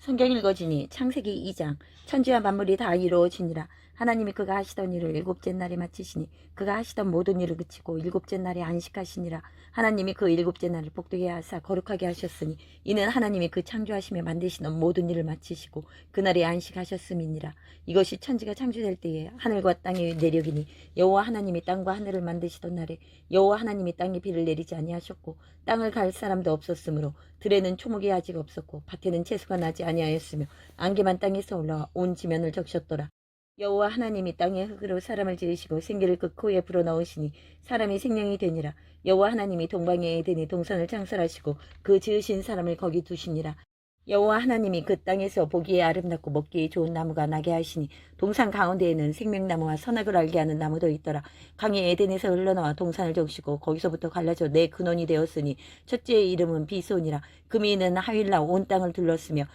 성경 읽어지니 창세기 2장. 천지와 만물이 다 이루어지니라. 하나님이 그가 하시던 일을 일곱째 날에 마치시니 그가 하시던 모든 일을 그치고 일곱째 날에 안식하시니라. 하나님이 그 일곱째 날을 복되게 하사 거룩하게 하셨으니 이는 하나님이 그 창조하시며 만드시는 모든 일을 마치시고 그날에 안식하셨음이니라. 이것이 천지가 창조될 때에 하늘과 땅의 내력이니 여호와 하나님이 땅과 하늘을 만드시던 날에 여호와 하나님이 땅에 비를 내리지 아니하셨고 땅을 갈 사람도 없었으므로 들에는 초목이 아직 없었고 밭에는 채소가 나지 아니하였으며 안개만 땅에서 올라와 온 지면을 적셨더라. 여호와 하나님이 땅의 흙으로 사람을 지으시고 생기를 그 코에 불어넣으시니 사람이 생명이 되니라. 여호와 하나님이 동방의 에덴에 동산을 창설하시고 그 지으신 사람을 거기 두시니라. 여호와 하나님이 그 땅에서 보기에 아름답고 먹기에 좋은 나무가 나게 하시니 동산 가운데에는 생명나무와 선악을 알게 하는 나무도 있더라. 강이 에덴에서 흘러나와 동산을 적시고 거기서부터 갈라져 내 근원이 되었으니 첫째의 이름은 비손이라. 금이 있는 하윌라 온 땅을 둘렀으며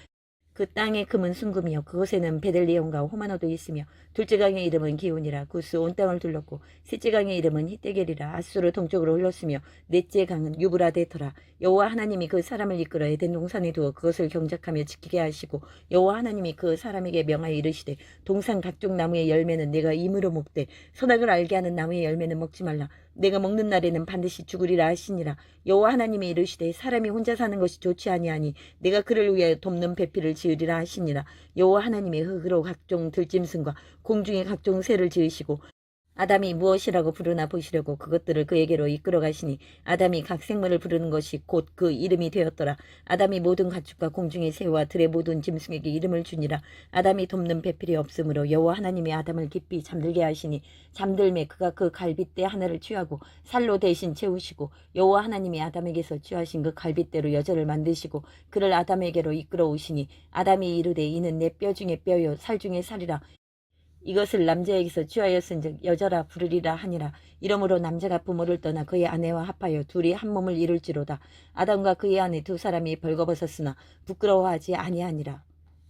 그 땅의 금은 순금이요 그곳에는 베들리온과 호마노도 있으며 둘째 강의 이름은 기온이라. 구스 온 땅을 둘렀고 셋째 강의 이름은 히데겔이라. 아수르 동쪽으로 흘렀으며 넷째 강은 유브라데더라. 여호와 하나님이 그 사람을 이끌어 에덴 동산에 두어 그것을 경작하며 지키게 하시고 여호와 하나님이 그 사람에게 명하여 이르시되 동산 각종 나무의 열매는 내가 임으로 먹되 선악을 알게 하는 나무의 열매는 먹지 말라. 내가 먹는 날에는 반드시 죽으리라 하시니라. 여호와 하나님이 이르시되 사람이 혼자 사는 것이 좋지 아니하니 내가 그를 위하여 돕는 배필을 지으리라 하시니라. 여호와 하나님이 흙으로 각종 들짐승과 공중의 각종 새를 지으시고 아담이 무엇이라고 부르나 보시려고 그것들을 그에게로 이끌어 가시니 아담이 각 생물을 부르는 것이 곧 그 이름이 되었더라. 아담이 모든 가축과 공중의 새와 들의 모든 짐승에게 이름을 주니라. 아담이 돕는 배필이 없으므로 여호와 하나님이 아담을 깊이 잠들게 하시니 잠들매 그가 그 갈빗대 하나를 취하고 살로 대신 채우시고 여호와 하나님이 아담에게서 취하신 그 갈빗대로 여자를 만드시고 그를 아담에게로 이끌어 오시니 아담이 이르되 이는 내 뼈 중에 뼈요 살 중에 살이라. 이것을 남자에게서 취하였은즉 여자라 부르리라 하니라. 이러므로 남자가 부모를 떠나 그의 아내와 합하여 둘이 한 몸을 이룰지로다. 아담과 그의 아내 두 사람이 벌거벗었으나 부끄러워하지 아니하니라.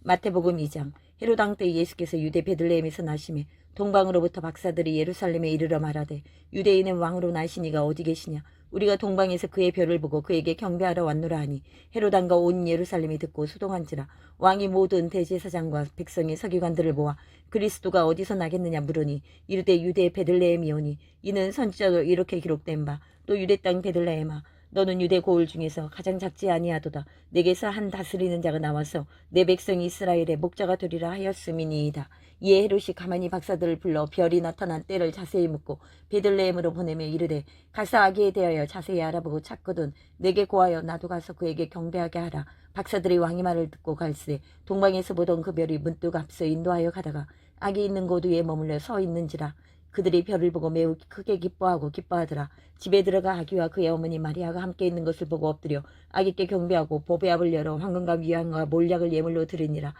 마태복음 2장. 헤롯 왕 때 예수께서 유대 베들레헴에서 나시매 동방으로부터 박사들이 예루살렘에 이르러 말하되 유대인은 왕으로 나시니가 어디 계시냐. 우리가 동방에서 그의 별을 보고 그에게 경배하러 왔노라 하니 헤롯 왕과 온 예루살렘이 듣고 소동한지라. 왕이 모든 대제사장과 백성의 서기관들을 모아 그리스도가 어디서 나겠느냐 물으니 이르되 유대 베들레헴이오니 이는 선지자도 이렇게 기록된 바 또 유대 땅 베들레헴아 너는 유대 고을 중에서 가장 작지 아니하도다. 내게서 한 다스리는 자가 나와서 내 백성 이스라엘의 목자가 되리라 하였음이니이다. 이에 헤롯이 가만히 박사들을 불러 별이 나타난 때를 자세히 묻고 베들레헴으로 보내며 이르되 가서 아기에 대하여 자세히 알아보고 찾거든 내게 고하여 나도 가서 그에게 경배하게 하라. 박사들이 왕의 말을 듣고 갈새 동방에서 보던 그 별이 문득 앞서 인도하여 가다가 아기 있는 곳 위에 머물러 서 있는지라. 그들이 별을 보고 매우 크게 기뻐하더라. 집에 들어가 아기와 그의 어머니 마리아가 함께 있는 것을 보고 엎드려 아기께 경배하고 보배압을 열어 황금과 위안과 몰약을 예물로 드리니라.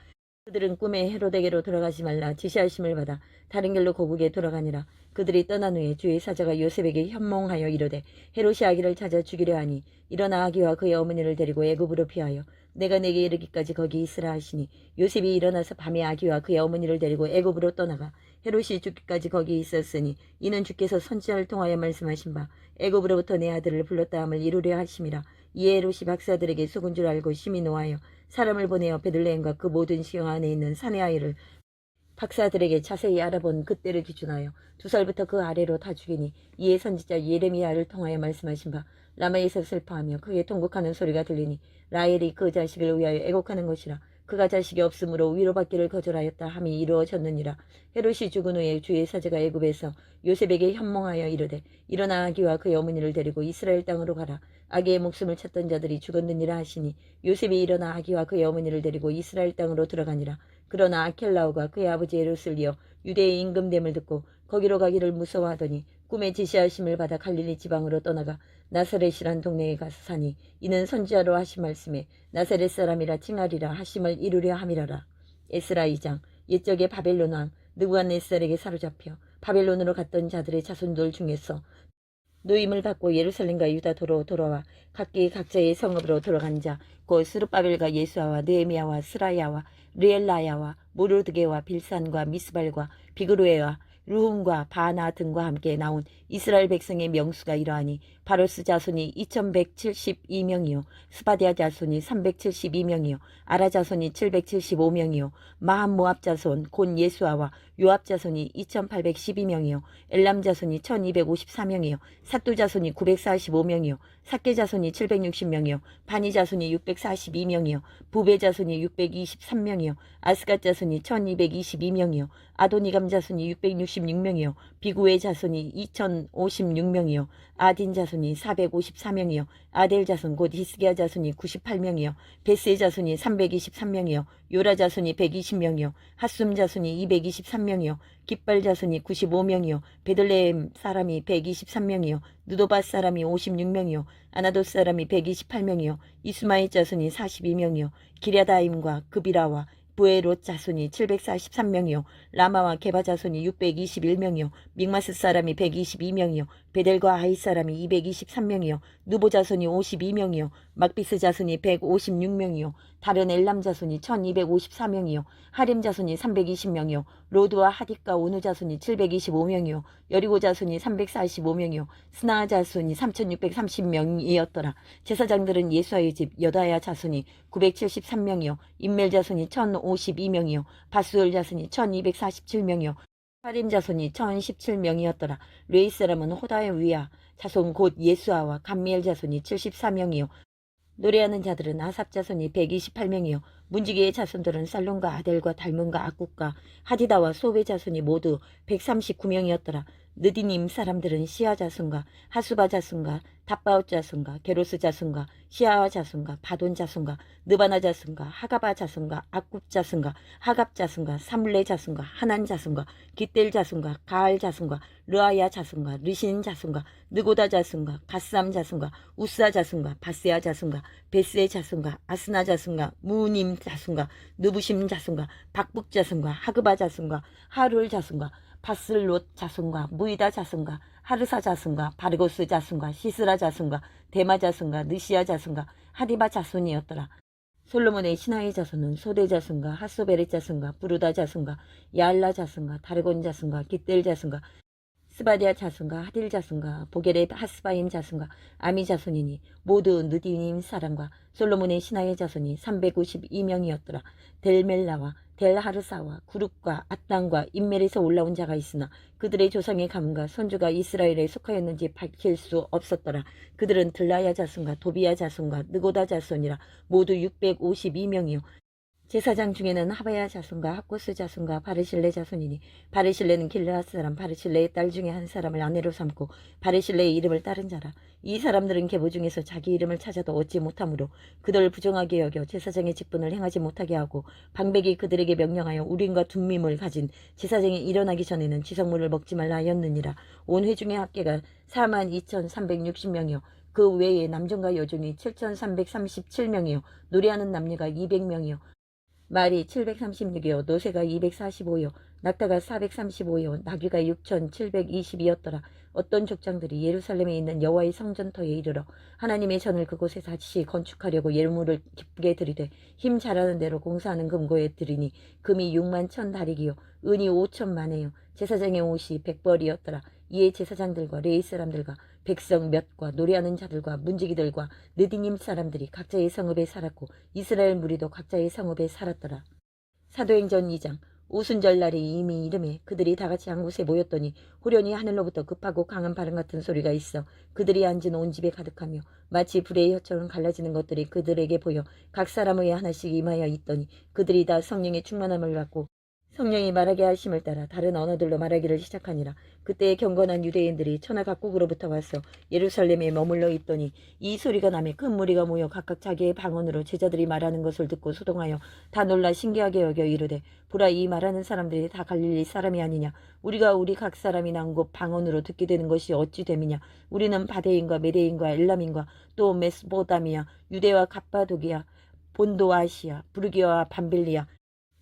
그들은 꿈에 헤롯에게로 돌아가지 말라 지시하심을 받아 다른 길로 고국에 돌아가니라. 그들이 떠난 후에 주의 사자가 요셉에게 현몽하여 이르되 헤롯이 아기를 찾아 죽이려 하니 일어나 아기와 그의 어머니를 데리고 애굽으로 피하여 내가 내게 이르기까지 거기 있으라 하시니 요셉이 일어나서 밤에 아기와 그의 어머니를 데리고 애굽으로 떠나가 헤롯이 죽기까지 거기 있었으니 이는 주께서 선지자를 통하여 말씀하신 바 애굽으로부터 내 아들을 불렀다 함을 이루려 하심이라. 이에 헤롯이 박사들에게 속은 줄 알고 심히 노하여 사람을 보내어 베들레헴과 그 모든 시경 안에 있는 사내 아이를 박사들에게 자세히 알아본 그때를 기준하여 2살부터 그 아래로 다 죽이니 이에 선지자 예레미야를 통하여 말씀하신 바 라마에서 슬퍼하며 크게 통곡하는 소리가 들리니 라헬이 그 자식을 위하여 애곡하는 것이라. 그가 자식이 없으므로 위로받기를 거절하였다 함이 이루어졌느니라. 헤롯이 죽은 후에 주의 사자가 애굽에서 요셉에게 현몽하여 이르되 일어나 아기와 그의 어머니를 데리고 이스라엘 땅으로 가라. 아기의 목숨을 찾던 자들이 죽었느니라 하시니 요셉이 일어나 아기와 그의 어머니를 데리고 이스라엘 땅으로 들어가니라. 그러나 아켈라오가 그의 아버지 헤롯을 이어 유대의 임금됨을 듣고 거기로 가기를 무서워하더니 꿈에 지시하심을 받아 갈릴리 지방으로 떠나가 나사렛이란 동네에 가서 사니 이는 선지자로 하신 말씀에 나사렛 사람이라 칭하리라 하심을 이루려 함이라라. 에스라 2장. 옛적에 바벨론 왕 느부갓네살에게 사로잡혀 바벨론으로 갔던 자들의 자손들 중에서 노임을 받고 예루살렘과 유다도로 돌아와 각기 각자의 성읍으로 들어간 자 곧 스룹바벨과 예수아와 느헤미야와 스라야와 르엘라야와 모르드게와 빌산과 미스발과 비그루에와 르훔과 바나 등과 함께 나온 이스라엘 백성의 명수가 이러하니 바로스 자손이 2172명이요 스바디아 자손이 372명이요 아라 자손이 775명이요 마함 모압 자손 곧 예수아와 요압 자손이 2812명이요 엘람 자손이 1254명이요 삿두 자손이 945명이요 삭게 자손이 760명이요 바니 자손이 642명이요 부베 자손이 623명이요 아스갓 자손이 1222명이요 아도니감 자손이 666명이요 비구의 자손이 2056명이요 아딘 자손이 454명이요 아델 자손 곧 히스기야 자손이 98명이요 베스의 자손이 323명이요 요라 자손이 120명이요 핫숨 자손이 223명이요 깃발 자손이 95명이요 베들레헴 사람이 123명이요 느도바 사람이 56명이요 아나돗 사람이 128명이요 이스마엘 자손이 42명이요 기랴다임과 그비라와 부에롯 자손이 743명이요 라마와 게바 자손이 621명이요 믹마스 사람이 122명이요 베델과 아이 사람이 223명이요 누보 자손이 52명이요 막비스 자손이 156명이요 다른 엘람 자손이 1254명이요 하림 자손이 320명이요 로드와 하딕과 오누 자손이 725명이요 여리고 자손이 345명이요 스나아 자손이 3630명이었더라. 제사장들은 예수아의 집 여다야 자손이 973명이요 인멜 자손이 1052명이요 바수엘 자손이 1247명이요 하림 자손이 1017명이었더라. 레이 사람은 호다의 위아 자손 곧 예수아와 감미엘 자손이 74명이요 노래하는 자들은 아삽 자손이 128명이요 문지기의 자손들은 살론과 아델과 달문과 악국과 하디다와 소베 자손이 모두 139명이었더라. 느디님 사람들은 시아 자손과 하수바 자손과 답바옷 자손과 게로스 자손과 시아와 자손과 바돈 자손과 느바나 자손과 하가바 자손과 악굽 자손과 하갑 자손과 사물레 자손과 하난 자손과 깃델 자손과 가알 자손과 르아야 자손과 르신 자손과 느고다 자손과 가스암 자손과 우스아 자손과 바세아 자손과 베스의 자손과 아스나 자손과 무님 자손과 느부심 자손과 박북 자손과 하그바 자손과 하룰 자손과 바슬롯 자손과 무이다 자손과 하르사 자손과 바르고스 자손과 시스라 자손과 데마 자손과 느시아 자손과 하디바 자손이었더라. 솔로몬의 신하의 자손은 소대 자손과 하소베렛 자손과 부르다 자손과 야알라 자손과 다르곤 자손과 깃델 자손과 스바디아 자손과 하딜 자손과 보게렛 하스바임 자손과 아미 자손이니 모두 느디님 사람과 솔로몬의 신하의 자손이 392명이었더라. 델멜라와 델하르사와 구룹과 앗단과 인멜에서 올라온 자가 있으나 그들의 조상의 가문과 선주가 이스라엘에 속하였는지 밝힐 수 없었더라. 그들은 들라야 자손과 도비야 자손과 느고다 자손이라 모두 652명이요 제사장 중에는 하바야 자손과 학고스 자손과 바르실레 자손이니 바르실레는 길르앗 사람 바르실레의 딸 중에 한 사람을 아내로 삼고 바르실레의 이름을 따른 자라. 이 사람들은 계보 중에서 자기 이름을 찾아도 얻지 못하므로 그들을 부정하게 여겨 제사장의 직분을 행하지 못하게 하고 방백이 그들에게 명령하여 우림과 둠밈을 가진 제사장이 일어나기 전에는 지성물을 먹지 말라 하였느니라. 온 회중의 합계가 42,360명이요 그 외에 남종과 여종이 7,337명이요 노래하는 남녀가 200명이요 말이 736이요 노새가 245요 낙타가 435요 나귀가 6,720이었더라. 어떤 족장들이 예루살렘에 있는 여호와의 성전터에 이르러 하나님의 전을 그곳에 다시 건축하려고 예물을 기쁘게 드리되 힘 잘하는 대로 공사하는 금고에 드리니 금이 6만 1,000다리기요 은이 5천만에요 제사장의 옷이 100벌이었더라. 이에 제사장들과 레위 사람들과 백성 몇과 노래하는 자들과 문지기들과 느디님 사람들이 각자의 성읍에 살았고 이스라엘 무리도 각자의 성읍에 살았더라. 사도행전 2장 오순절 날이 이미 이름에 그들이 다같이 한 곳에 모였더니 후련히 하늘로부터 급하고 강한 바람 같은 소리가 있어 그들이 앉은 온 집에 가득하며 마치 불의 혀처럼 갈라지는 것들이 그들에게 보여 각 사람의 하나씩 임하여 있더니 그들이 다 성령의 충만함을 받고 성령이 말하게 하심을 따라 다른 언어들로 말하기를 시작하니라. 그때의 경건한 유대인들이 천하 각국으로부터 와서 예루살렘에 머물러 있더니 이 소리가 나매 큰 무리가 모여 각각 자기의 방언으로 제자들이 말하는 것을 듣고 소동하여 다 놀라 신기하게 여겨 이르되 보라 이 말하는 사람들이 다 갈릴리 사람이 아니냐 우리가 우리 각 사람이 난 곳 방언으로 듣게 되는 것이 어찌 됨이냐 우리는 바데인과 메데인과 엘람인과 또 메소포다미아 유대와 갑바도기아 본도 아시아 부르기아와 밤빌리아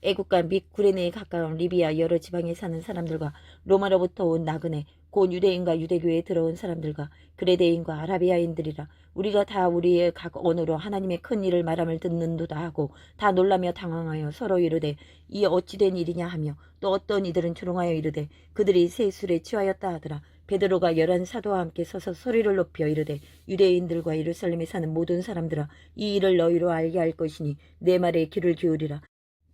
애국과 및 구레네에 가까운 리비아 여러 지방에 사는 사람들과 로마로부터 온 나그네 곧 유대인과 유대교에 들어온 사람들과 그레데인과 아라비아인들이라. 우리가 다 우리의 각 언어로 하나님의 큰 일을 말함을 듣는도다 하고 다 놀라며 당황하여 서로 이르되 이 어찌된 일이냐 하며 또 어떤 이들은 조롱하여 이르되 그들이 새 술에 취하였다 하더라. 베드로가 11 사도와 함께 서서 소리를 높여 이르되 유대인들과 예루살렘에 사는 모든 사람들아 이 일을 너희로 알게 할 것이니 내 말에 귀를 기울이라.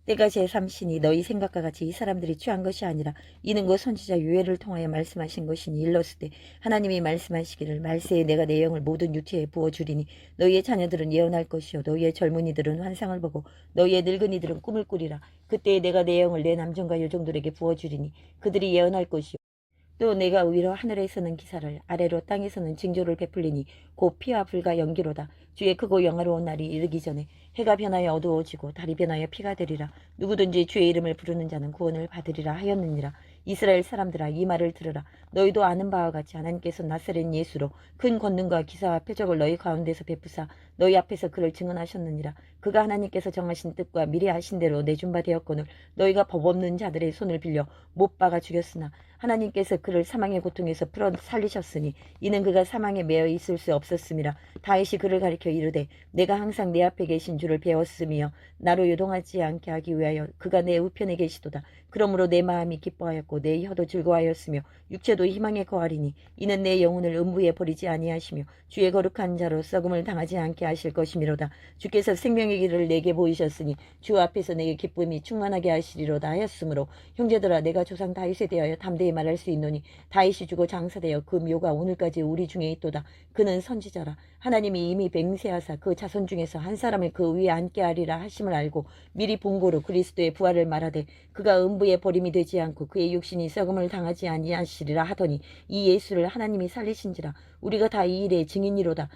때가 제3시니 너희 생각과 같이 이 사람들이 취한 것이 아니라 이는 곧 선지자 요엘을 통하여 말씀하신 것이니 일렀으되 하나님이 말씀하시기를 말세에 내가 내 영을 모든 육체에 부어주리니 너희의 자녀들은 예언할 것이요 너희의 젊은이들은 환상을 보고 너희의 늙은이들은 꿈을 꾸리라. 그때에 내가 내 영을 내 남종과 여종들에게 부어주리니 그들이 예언할 것이요 또 내가 위로 하늘에서는 기사를 아래로 땅에서는 징조를 베풀리니 곧 피와 불과 연기로다. 주의 크고 영화로운 날이 이르기 전에 해가 변하여 어두워지고 달이 변하여 피가 되리라. 누구든지 주의 이름을 부르는 자는 구원을 받으리라 하였느니라. 이스라엘 사람들아 이 말을 들으라. 너희도 아는 바와 같이 하나님께서 나사렛 예수로 큰 권능과 기사와 표적을 너희 가운데서 베푸사 너희 앞에서 그를 증언하셨느니라. 그가 하나님께서 정하신 뜻과 미리 하신 대로 내준 바 되었거늘 너희가 법 없는 자들의 손을 빌려 못 박아 죽였으나 하나님께서 그를 사망의 고통에서 풀어 살리셨으니 이는 그가 사망에 매여 있을 수 없었음이라. 다윗이 그를 가리켜 이르되 내가 항상 내 앞에 계신 주를 배웠으며 나로 요동하지 않게 하기 위하여 그가 내 우편에 계시도다. 그러므로 내 마음이 기뻐하였고 내 혀도 즐거워하였으며 육체도 희망에 거하리니 이는 내 영혼을 음부에 버리지 아니하시며 주의 거룩한 자로 썩음을 당하지 않게 하실 것이미로다. 주께서 생명의 길을 내게 보이셨으니 주 앞에서 내게 기쁨이 충만하게 하시리로다 하였으므로 형제들아 내가 조상 다윗에 대하여 담대히 말할 수 있노니 다윗이 죽어 장사되어 그 묘가 오늘까지 우리 중에 있도다. 그는 선지자라. 하나님이 이미 맹세하사 그 자손 중에서 한 사람을 그 위에 앉게 하리라 하심을 알고 미리 본고로 그리스도의 부활을 말하되 그가 음부에 버림이 되지 않고 그의 육신이 썩음을 당하지 아니하시리라 하더니 이 예수를 하나님이 살리신지라. 우리가 다 이 일의 증인이로다.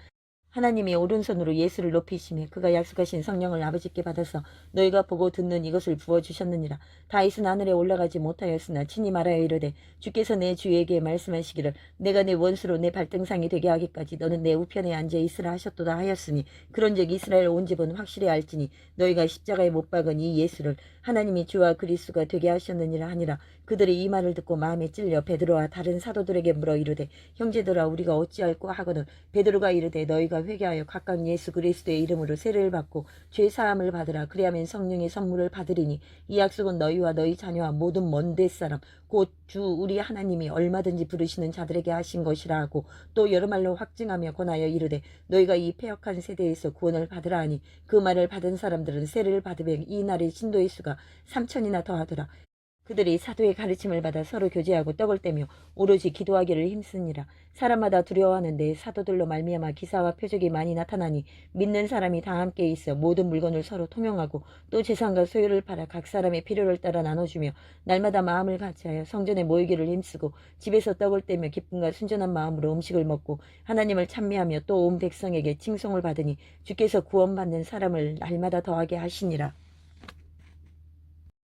하나님이 오른손으로 예수를 높이시며 그가 약속하신 성령을 아버지께 받아서 너희가 보고 듣는 이것을 부어주셨느니라. 다윗은 하늘에 올라가지 못하였으나 친히 말하여 이르되 주께서 내 주에게 말씀하시기를 내가 내 원수로 내 발등상이 되게 하기까지 너는 내 우편에 앉아 있으라 하셨도다 하였으니 그런즉 이스라엘 온 집은 확실히 알지니 너희가 십자가에 못 박은 이 예수를 하나님이 주와 그리스도가 되게 하셨느니라 하니라. 그들이 이 말을 듣고 마음에 찔려 베드로와 다른 사도들에게 물어 이르되 형제들아 우리가 어찌할꼬 하거늘 베드로가 이르되 너희가 회개하여 각각 예수 그리스도의 이름으로 세례를 받고 죄 사함을 받으라. 그리하면 성령의 선물을 받으리니 이 약속은 너희와 너희 자녀와 모든 먼 데사람 곧 주 우리 하나님이 얼마든지 부르시는 자들에게 하신 것이라 하고 또 여러 말로 확증하며 권하여 이르되 너희가 이 패역한 세대에서 구원을 받으라 하니 그 말을 받은 사람들은 세례를 받으면 이 날의 신도의 수가 3천이나 더하더라. 그들이 사도의 가르침을 받아 서로 교제하고 떡을 떼며 오로지 기도하기를 힘쓰니라. 사람마다 두려워하는데 사도들로 말미암아 기사와 표적이 많이 나타나니 믿는 사람이 다 함께 있어 모든 물건을 서로 통용하고 또 재산과 소유를 팔아 각 사람의 필요를 따라 나눠주며 날마다 마음을 같이하여 성전에 모이기를 힘쓰고 집에서 떡을 떼며 기쁨과 순전한 마음으로 음식을 먹고 하나님을 찬미하며 또 온 백성에게 칭송을 받으니 주께서 구원받는 사람을 날마다 더하게 하시니라.